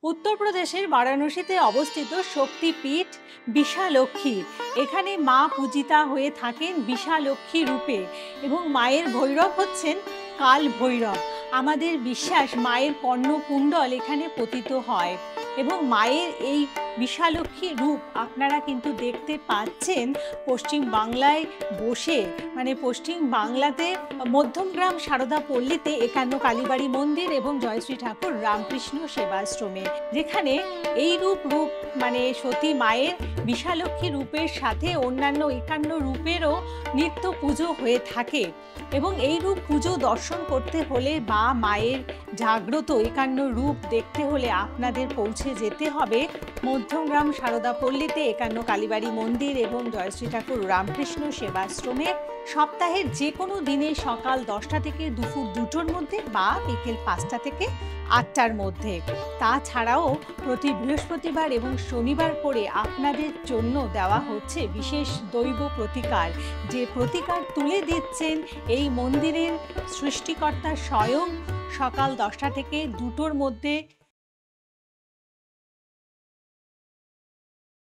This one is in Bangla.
উত্তরপ্রদেশের বারাণসীতে অবস্থিত শক্তিপীঠ বিশালক্ষী। এখানে মা পূজিতা হয়ে থাকেন বিশালক্ষী রূপে এবং মায়ের ভৈরব হচ্ছেন কাল ভৈরব। আমাদের বিশ্বাস মায়ের কর্ণকুণ্ডল এখানে পতিত হয় এবং মায়ের এই বিশালক্ষী রূপ আপনারা কিন্তু দেখতে পাচ্ছেন পশ্চিম বাংলায় বসে, মানে পশ্চিম বাংলাতে মধ্যমগ্রাম সারদা পল্লীতে একান্ন কালীবাড়ি মন্দির এবং জয়শ্রী ঠাকুর রামকৃষ্ণ সেবাশ্রমে, যেখানে এই রূপ মানে সতী মায়ের বিশালক্ষী রূপের সাথে অন্যান্য একান্ন রূপেরও নিত্য পুজো হয়ে থাকে। এবং এই রূপ পুজো দর্শন করতে হলে বা মায়ের জাগ্রত একান্ন রূপ দেখতে হলে আপনাদের পৌঁছে যেতে হবে মধ্যমগ্রাম সারদা পল্লীতে একান্ন কালীবাড়ি মন্দির এবং জয়শ্রী ঠাকুর রামকৃষ্ণ সেবাশ্রমে সপ্তাহের যে কোনো দিনে সকাল 10টা থেকে দুপুর 2টোর মধ্যে বা বিকেল 5টা থেকে 8টার মধ্যে। তাছাড়াও প্রতি বৃহস্পতিবার এবং শনিবার করে আপনাদের জন্য দেওয়া হচ্ছে বিশেষ দৈব প্রতিকার, যে প্রতিকার তুলে দিচ্ছেন এই মন্দিরের সৃষ্টিকর্তা স্বয়ং সকাল 10টা থেকে 2টোর মধ্যে